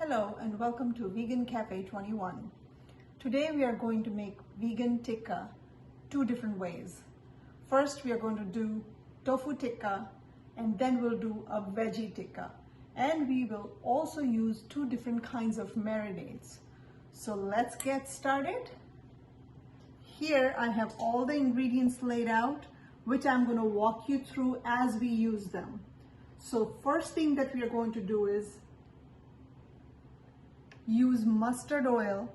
Hello and welcome to Vegan Cafe 21. Today we are going to make vegan tikka two different ways. First we are going to do tofu tikka and then we'll do a veggie tikka. And we will also use two different kinds of marinades. So let's get started. Here I have all the ingredients laid out, which I'm going to walk you through as we use them. So first thing that we are going to do is use mustard oil.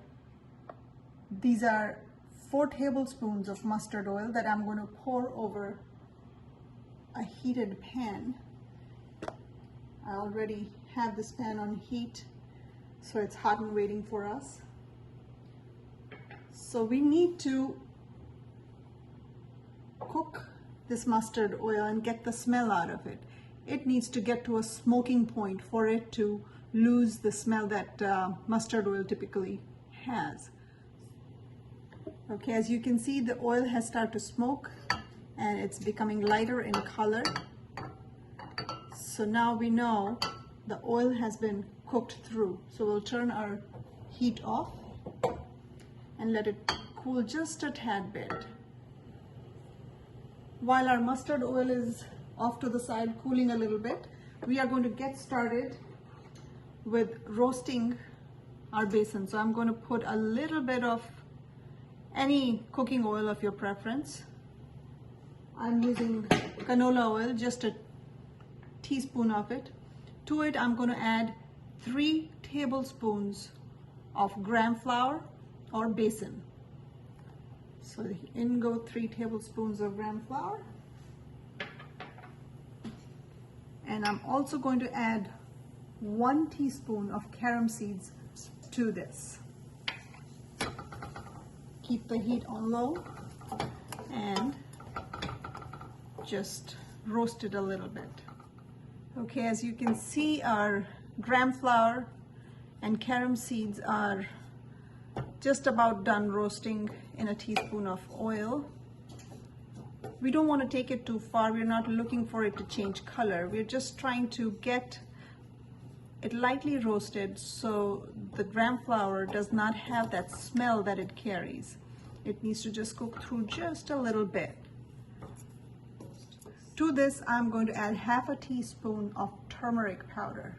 These are 4 tablespoons of mustard oil that I'm going to pour over a heated pan. I already have this pan on heat, so it's hot and waiting for us. So we need to cook this mustard oil and get the smell out of it. It needs to get to a smoking point for it to lose the smell that mustard oil typically has. Okay, as you can see, the oil has started to smoke and it's becoming lighter in color. So now we know the oil has been cooked through. So we'll turn our heat off and let it cool just a tad bit. While our mustard oil is off to the side cooling a little bit, we are going to get started with roasting our besan. So I'm going to put a little bit of any cooking oil of your preference. I'm using canola oil, just a teaspoon of it. To it I'm going to add 3 tablespoons of gram flour or besan. So in go 3 tablespoons of gram flour. And I'm also going to add 1 teaspoon of carom seeds to this. Keep the heat on low and just roast it a little bit. Okay, as you can see, our gram flour and carom seeds are just about done roasting in a teaspoon of oil. We don't want to take it too far. We're not looking for it to change color. We're just trying to get it lightly roasted so the gram flour does not have that smell that it carries. It needs to just cook through just a little bit. To this, I'm going to add half a teaspoon of turmeric powder.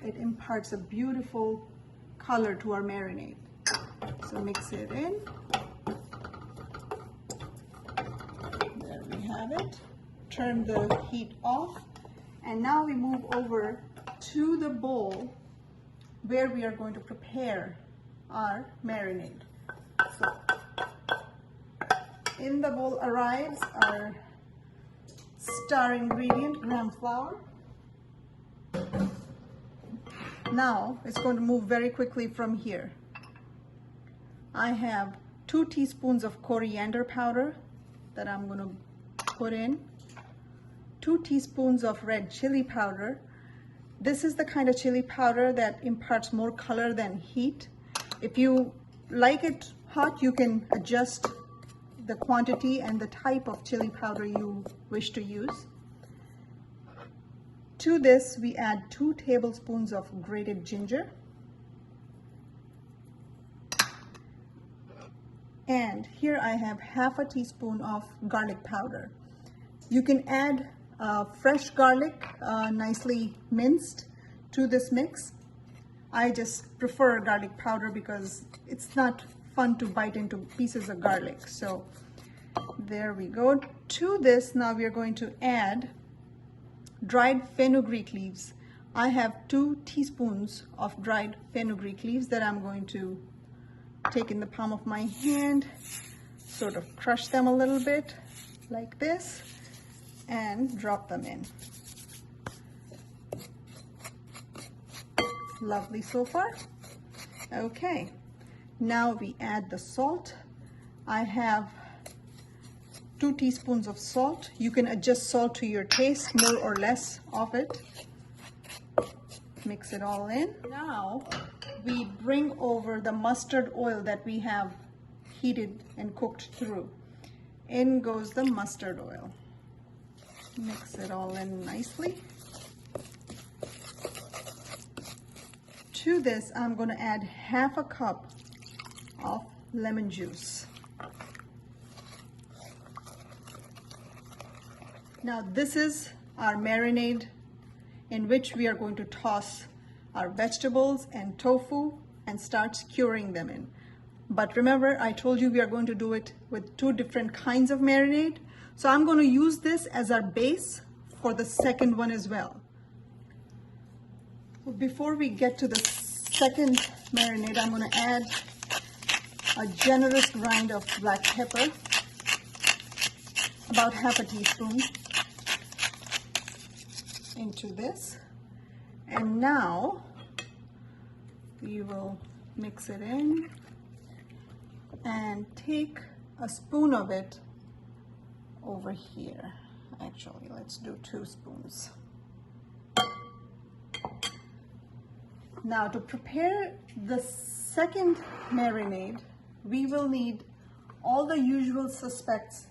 It imparts a beautiful color to our marinade. So mix it in. There we have it. Turn the heat off. And now we move over to the bowl where we are going to prepare our marinade. So in the bowl arrives our star ingredient, gram flour. Now it's going to move very quickly from here. I have 2 teaspoons of coriander powder that I'm going to put in. 2 teaspoons of red chili powder. This is the kind of chili powder that imparts more color than heat. If you like it hot, you can adjust the quantity and the type of chili powder you wish to use. To this, we add 2 tablespoons of grated ginger. And here I have half a teaspoon of garlic powder. You can add fresh garlic, nicely minced, to this mix. I just prefer garlic powder because it's not fun to bite into pieces of garlic. So there we go. To this, now we are going to add dried fenugreek leaves. I have 2 teaspoons of dried fenugreek leaves that I'm going to take in the palm of my hand, sort of crush them a little bit like this, and drop them in. Lovely so far. Okay, now we add the salt. I have 2 teaspoons of salt. You can adjust salt to your taste, more or less of it. Mix it all in. Now we bring over the mustard oil that we have heated and cooked through. In goes the mustard oil. Mix it all in nicely. To this, I'm going to add half a cup of lemon juice. Now this is our marinade in which we are going to toss our vegetables and tofu and start curing them in. But remember, I told you we are going to do it with 2 different kinds of marinade. So I'm going to use this as our base for the second one as well. Before we get to the second marinade, I'm going to add a generous grind of black pepper, about half a teaspoon, into this. And now we will mix it in and take a spoon of it over here. Actually, let's do 2 spoons. Now to prepare the second marinade, we will need all the usual suspects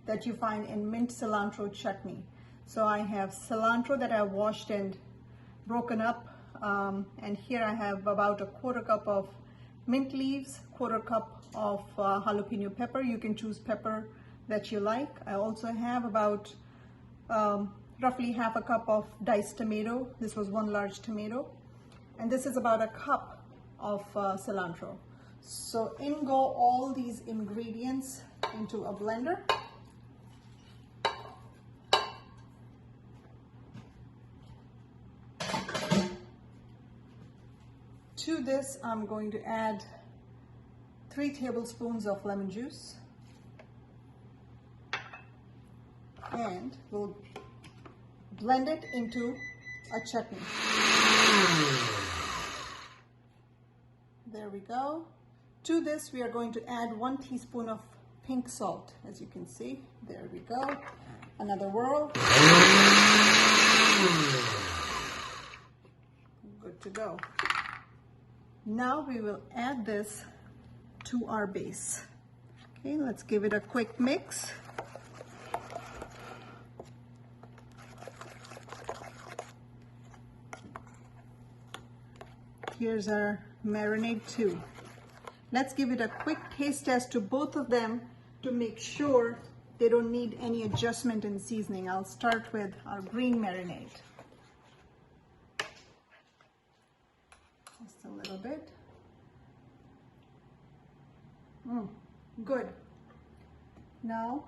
that you find in mint cilantro chutney. So I have cilantro that I washed and broken up, and here I have about a 1/4 cup of mint leaves, 1/4 cup of jalapeno pepper. You can choose pepper that you like. I also have about roughly half a cup of diced tomato. This was 1 large tomato, and this is about a cup of cilantro. So in go all these ingredients into a blender. To this, I'm going to add 3 tablespoons of lemon juice, and we'll blend it into a chutney. There we go. To this, we are going to add 1 teaspoon of pink salt, as you can see. There we go. Another whirl. Good to go. Now we will add this to our base. Okay, let's give it a quick mix. Here's our marinade 2. Let's give it a quick taste test to both of them to make sure they don't need any adjustment in seasoning. I'll start with our green marinade. Just a little bit. Good. Now,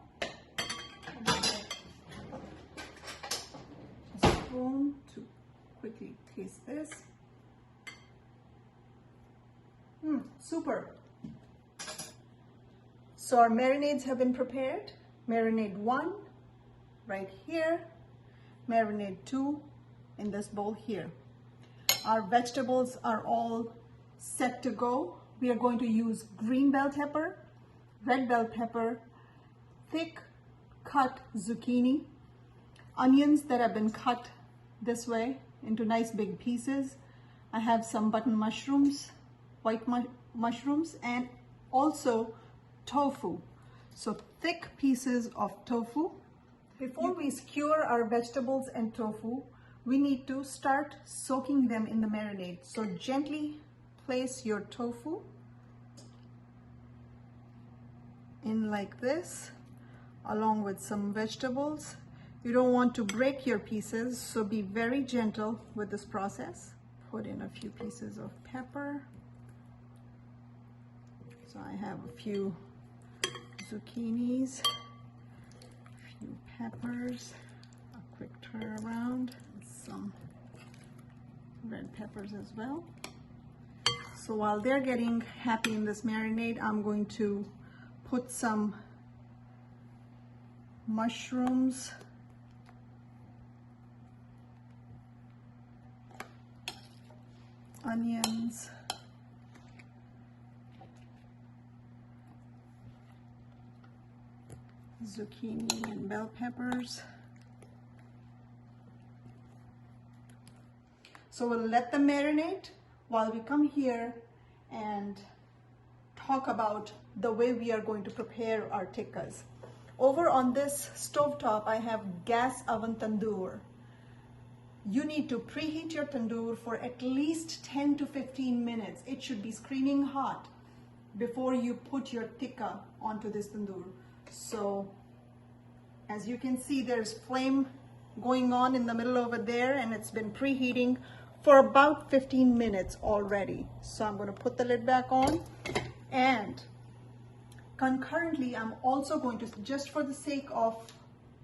a spoon to quickly taste this. Super. So our marinades have been prepared. Marinade 1 right here. Marinade 2 in this bowl here. Our vegetables are all set to go. We are going to use green bell pepper, red bell pepper, thick cut zucchini, onions that have been cut this way into nice big pieces. I have some button mushrooms, white mushrooms, and also tofu. So thick pieces of tofu. Before we skewer our vegetables and tofu, we need to start soaking them in the marinade. So gently place your tofu in like this, along with some vegetables. You don't want to break your pieces, so be very gentle with this process. Put in a few pieces of pepper. So I have a few zucchinis, a few peppers, a quick turn around, some red peppers as well. So while they're getting happy in this marinade, I'm going to put some mushrooms, onions, zucchini and bell peppers. So we'll let them marinate while we come here and talk about the way we are going to prepare our tikkas. Over on this stovetop, I have gas oven tandoor. you need to preheat your tandoor for at least 10 to 15 minutes. It should be screaming hot before you put your tikka onto this tandoor. So as you can see, there's flame going on in the middle over there, and it's been preheating for about 15 minutes already. So I'm going to put the lid back on, and concurrently I'm also going to, just for the sake of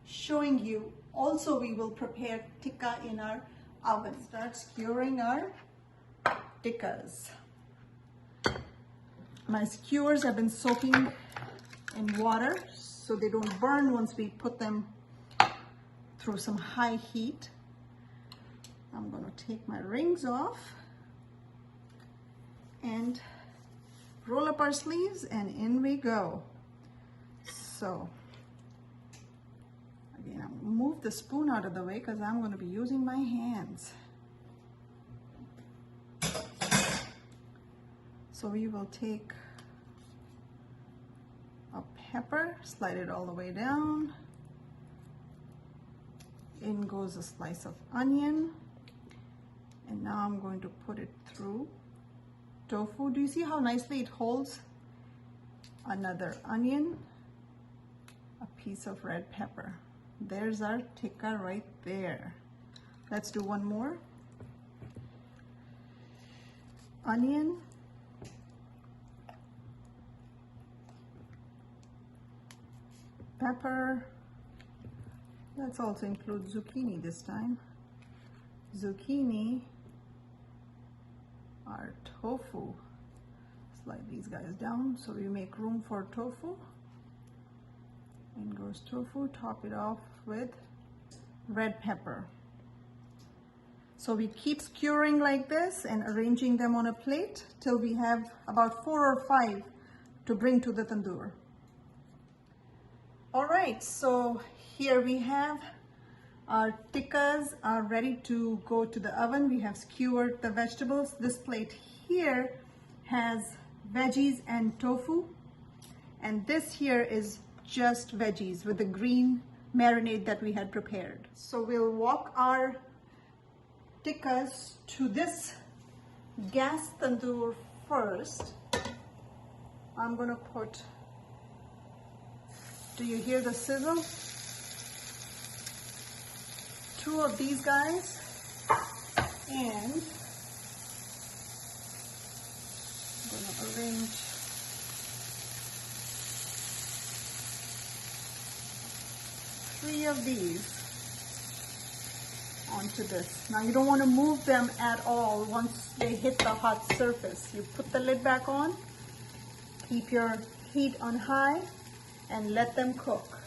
showing you, also we will prepare tikka in our oven. Start skewering our tikkas. My skewers have been soaking in water so they don't burn once we put them through some high heat. I'm going to take my rings off and roll up our sleeves, and in we go. So again, I'll move the spoon out of the way because I'm going to be using my hands. So we will take a pepper, slide it all the way down. In goes a slice of onion. And now I'm going to put it through tofu. Do you see how nicely it holds? Another onion, a piece of red pepper. There's our tikka right there. Let's do one more. Onion, pepper. Let's also include zucchini this time. Zucchini, our tofu. Slide these guys down so we make room for tofu. In goes tofu. Top it off with red pepper. So we keep skewering like this and arranging them on a plate till we have about 4 or 5 to bring to the tandoor. All right, so here we have our tikkas are ready to go to the oven. We have skewered the vegetables. This plate here has veggies and tofu, and this here is just veggies with the green marinade that we had prepared. So we'll walk our tikkas to this gas tandoor first. I'm gonna put, do you hear the sizzle? 2 of these guys, and I'm gonna arrange three of these onto this. Now you don't want to move them at all once they hit the hot surface. You put the lid back on, keep your heat on high, and let them cook.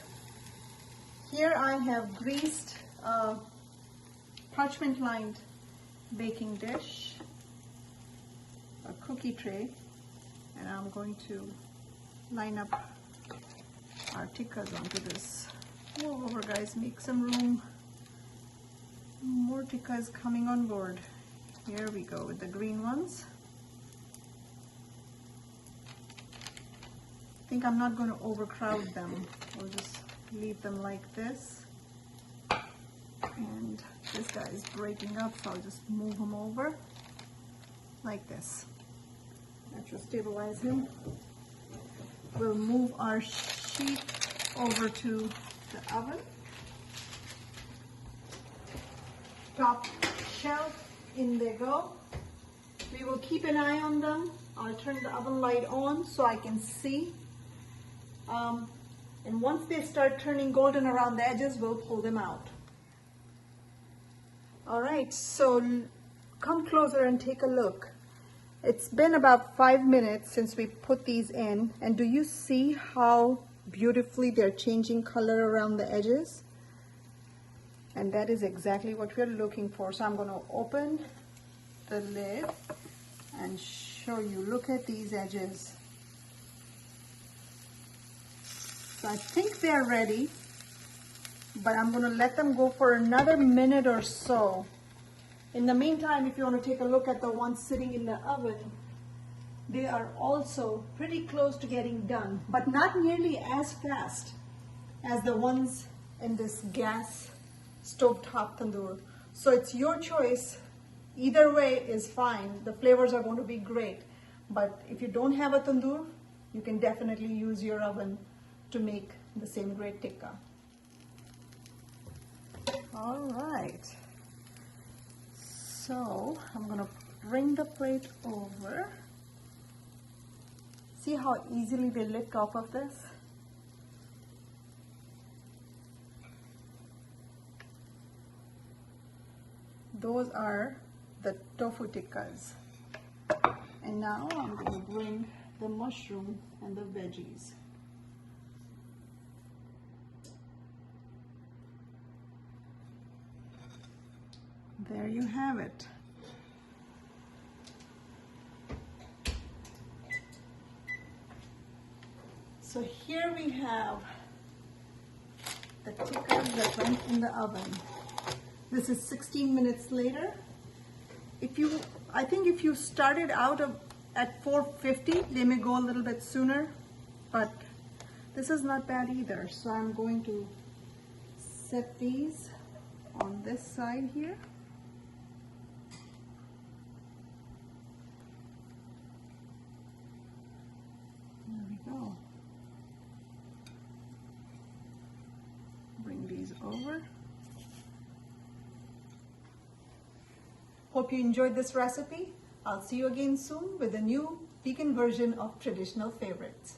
Here I have greased a parchment lined baking dish, a cookie tray, and I'm going to line up our tikkas onto this. Move over, guys, make some room. More tikkas coming on board. Here we go with the green ones. I think I'm not going to overcrowd them. We'll just leave them like this. And this guy is breaking up, so I'll just move him over like this. That should stabilize him. We'll move our sheet over to the oven. Top shelf, in they go. We will keep an eye on them. I'll turn the oven light on so I can see. And once they start turning golden around the edges, we'll pull them out. All right, so come closer and take a look. It's been about 5 minutes since we put these in, and do you see how beautifully they're changing color around the edges? And that is exactly what we're looking for. So I'm going to open the lid and show you. Look at these edges. So I think they're ready, but I'm going to let them go for another minute or so. In the meantime, if you want to take a look at the ones sitting in the oven, they are also pretty close to getting done, but not nearly as fast as the ones in this gas stovetop tandoor. So it's your choice. Either way is fine. The flavors are going to be great. But if you don't have a tandoor, you can definitely use your oven to make the same great tikka. All right. So I'm going to bring the plate over. See how easily they lift off of this? Those are the tofu tikkas. And now I'm going to bring the mushroom and the veggies. There you have it. So here we have the tikkas that went in the oven. This is 16 minutes later. I think if you started out at 450, they may go a little bit sooner, but this is not bad either. So I'm going to set these on this side here. There we go. Bring these over. Hope you enjoyed this recipe. I'll see you again soon with a new vegan version of traditional favorites.